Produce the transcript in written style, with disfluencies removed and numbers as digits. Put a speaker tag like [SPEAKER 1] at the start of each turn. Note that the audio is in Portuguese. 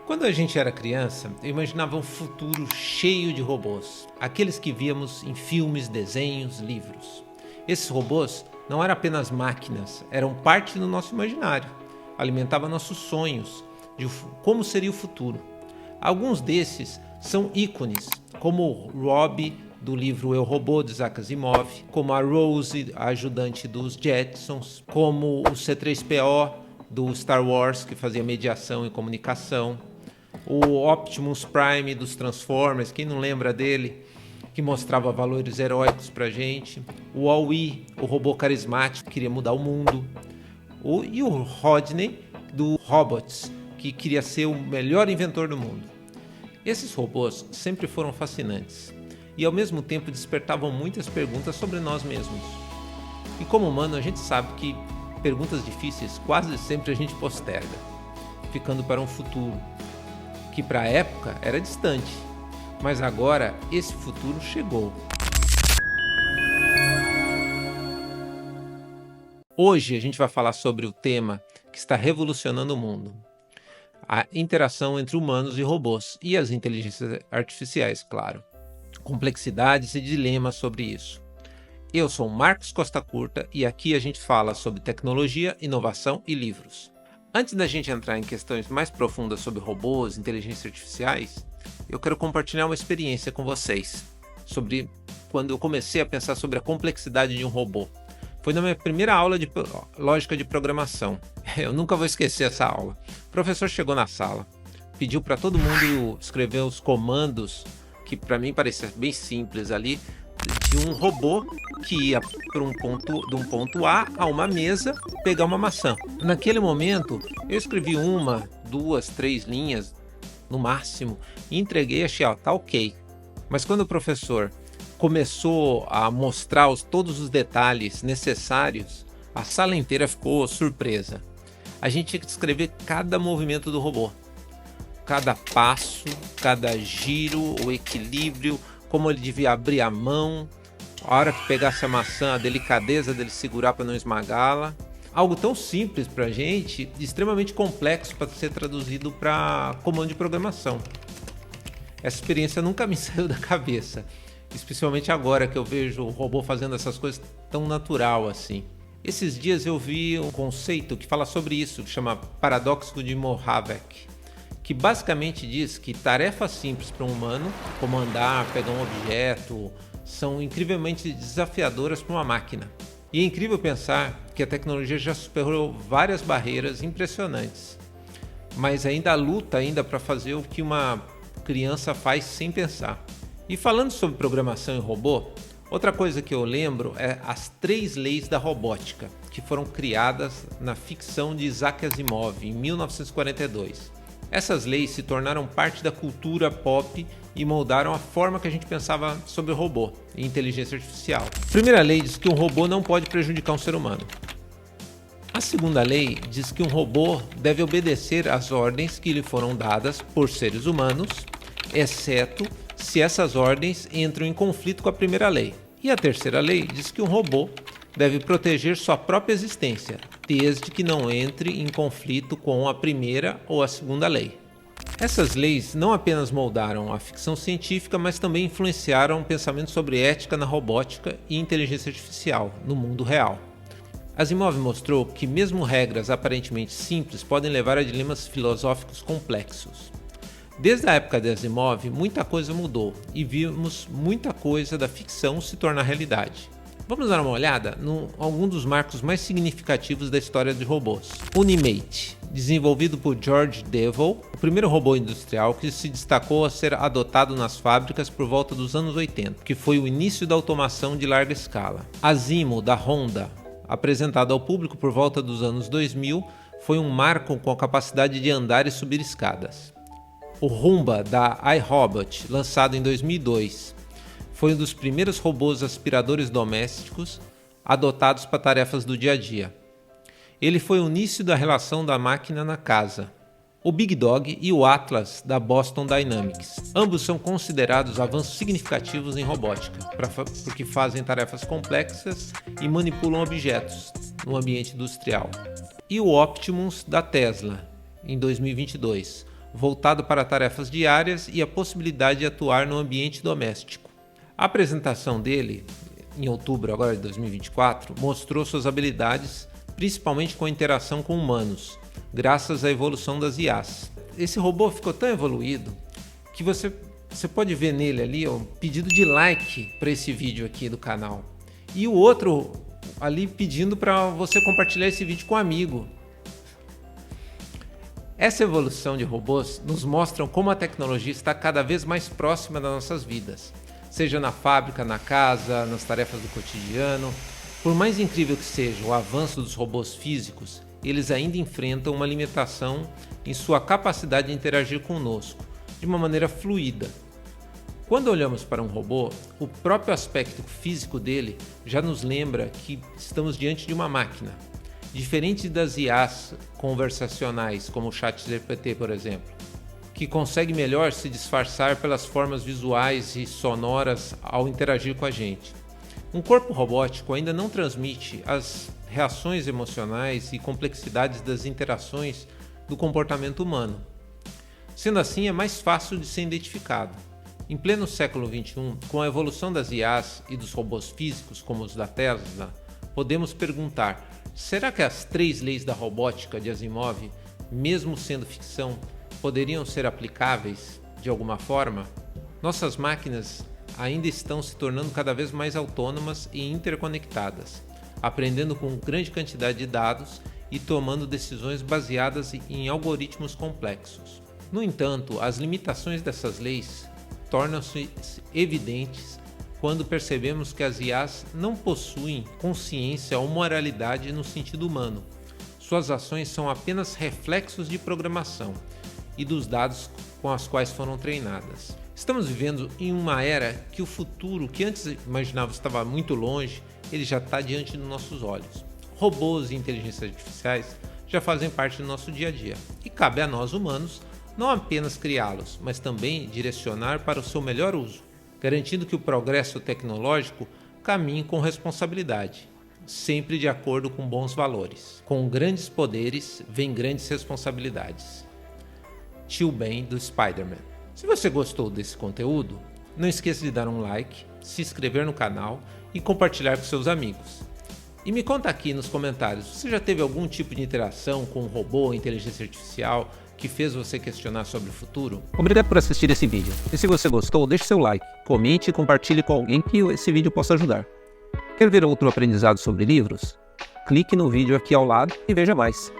[SPEAKER 1] Quando a gente era criança, eu imaginava um futuro cheio de robôs, aqueles que víamos em filmes, desenhos, livros. Esses robôs não eram apenas máquinas, eram parte do nosso imaginário, alimentavam nossos sonhos de como seria o futuro. Alguns desses são ícones, como o Robbie do livro Eu, Robô, de Isaac Asimov, como a Rose, a ajudante dos Jetsons, como o C-3PO do Star Wars, que fazia mediação e comunicação, o Optimus Prime dos Transformers, quem não lembra dele, que mostrava valores heróicos pra gente, o Wall-E, o robô carismático que queria mudar o mundo, e o Rodney do Robots, que queria ser o melhor inventor do mundo. Esses robôs sempre foram fascinantes e ao mesmo tempo despertavam muitas perguntas sobre nós mesmos. E como humano a gente sabe que perguntas difíceis quase sempre a gente posterga, ficando para um futuro que para a época era distante, mas agora esse futuro chegou. Hoje a gente vai falar sobre o tema que está revolucionando o mundo: a interação entre humanos e robôs e as inteligências artificiais, claro. Complexidades e dilemas sobre isso. Eu sou Marcos Costa Curta e aqui a gente fala sobre tecnologia, inovação e livros. Antes da gente entrar em questões mais profundas sobre robôs e inteligências artificiais, eu quero compartilhar uma experiência com vocês sobre quando eu comecei a pensar sobre a complexidade de um robô. Foi na minha primeira aula de lógica de programação. Eu nunca vou esquecer essa aula. O professor chegou na sala, pediu para todo mundo escrever os comandos, que para mim parecia bem simples ali, de um robô que ia de um ponto A a uma mesa pegar uma maçã. Naquele momento, eu escrevi 1, 2, 3 linhas no máximo e entreguei e achei, tá ok. Mas quando o professor começou a mostrar todos os detalhes necessários, a sala inteira ficou surpresa. A gente tinha que descrever cada movimento do robô, cada passo, cada giro, o equilíbrio, como ele devia abrir a mão, a hora que pegasse a maçã, a delicadeza dele segurar para não esmagá-la. Algo tão simples para a gente, extremamente complexo para ser traduzido para comando de programação. Essa experiência nunca me saiu da cabeça, especialmente agora que eu vejo o robô fazendo essas coisas tão natural assim. Esses dias eu vi um conceito que fala sobre isso, que chama Paradoxo de Moravec, que basicamente diz que tarefas simples para um humano, como andar, pegar um objeto, são incrivelmente desafiadoras para uma máquina. E é incrível pensar que a tecnologia já superou várias barreiras impressionantes, mas ainda luta para fazer o que uma criança faz sem pensar. E falando sobre programação e robô, outra coisa que eu lembro é as 3 leis da robótica, que foram criadas na ficção de Isaac Asimov em 1942. Essas leis se tornaram parte da cultura pop e moldaram a forma que a gente pensava sobre robô e inteligência artificial. A primeira lei diz que um robô não pode prejudicar um ser humano. A segunda lei diz que um robô deve obedecer às ordens que lhe foram dadas por seres humanos, exceto se essas ordens entram em conflito com a primeira lei. E a terceira lei diz que um robô deve proteger sua própria existência, desde que não entre em conflito com a primeira ou a segunda lei. Essas leis não apenas moldaram a ficção científica, mas também influenciaram o pensamento sobre ética na robótica e inteligência artificial no mundo real. Asimov mostrou que mesmo regras aparentemente simples podem levar a dilemas filosóficos complexos. Desde a época de Asimov, muita coisa mudou e vimos muita coisa da ficção se tornar realidade. Vamos dar uma olhada em algum dos marcos mais significativos da história de robôs. Unimate, desenvolvido por George Devol, o primeiro robô industrial que se destacou a ser adotado nas fábricas por volta dos anos 80, que foi o início da automação de larga escala. Azimo, da Honda, apresentado ao público por volta dos anos 2000, foi um marco com a capacidade de andar e subir escadas. O Roomba, da iRobot, lançado em 2002, foi um dos primeiros robôs aspiradores domésticos adotados para tarefas do dia a dia. Ele foi o início da relação da máquina na casa. O Big Dog e o Atlas, da Boston Dynamics. Ambos são considerados avanços significativos em robótica, porque fazem tarefas complexas e manipulam objetos no ambiente industrial. E o Optimus, da Tesla, em 2022, voltado para tarefas diárias e a possibilidade de atuar no ambiente doméstico. A apresentação dele, em outubro agora de 2024, mostrou suas habilidades, principalmente com a interação com humanos, graças à evolução das IAs. Esse robô ficou tão evoluído que você pode ver nele ali um pedido de like para esse vídeo aqui do canal. E o outro ali pedindo para você compartilhar esse vídeo com um amigo. Essa evolução de robôs nos mostra como a tecnologia está cada vez mais próxima das nossas vidas, seja na fábrica, na casa, nas tarefas do cotidiano. Por mais incrível que seja o avanço dos robôs físicos, eles ainda enfrentam uma limitação em sua capacidade de interagir conosco de uma maneira fluida. Quando olhamos para um robô, o próprio aspecto físico dele já nos lembra que estamos diante de uma máquina. Diferente das IAs conversacionais, como o ChatGPT, por exemplo, que consegue melhor se disfarçar pelas formas visuais e sonoras ao interagir com a gente. Um corpo robótico ainda não transmite as reações emocionais e complexidades das interações do comportamento humano. Sendo assim, é mais fácil de ser identificado. Em pleno século XXI, com a evolução das IAs e dos robôs físicos, como os da Tesla, podemos perguntar: será que as 3 leis da robótica de Asimov, mesmo sendo ficção, poderiam ser aplicáveis de alguma forma? Nossas máquinas ainda estão se tornando cada vez mais autônomas e interconectadas, aprendendo com grande quantidade de dados e tomando decisões baseadas em algoritmos complexos. No entanto, as limitações dessas leis tornam-se evidentes quando percebemos que as IAs não possuem consciência ou moralidade no sentido humano. Suas ações são apenas reflexos de programação e dos dados com os quais foram treinadas. Estamos vivendo em uma era que o futuro, que antes imaginávamos estava muito longe, ele já está diante dos nossos olhos. Robôs e inteligências artificiais já fazem parte do nosso dia a dia e cabe a nós humanos não apenas criá-los, mas também direcionar para o seu melhor uso, garantindo que o progresso tecnológico caminhe com responsabilidade, sempre de acordo com bons valores. Com grandes poderes, vem grandes responsabilidades. Tio Ben do Spider-Man. Se você gostou desse conteúdo, não esqueça de dar um like, se inscrever no canal e compartilhar com seus amigos. E me conta aqui nos comentários, você já teve algum tipo de interação com um robô ou inteligência artificial que fez você questionar sobre o futuro?
[SPEAKER 2] Obrigado por assistir esse vídeo. E se você gostou, deixe seu like, comente e compartilhe com alguém que esse vídeo possa ajudar. Quer ver outro aprendizado sobre livros? Clique no vídeo aqui ao lado e veja mais.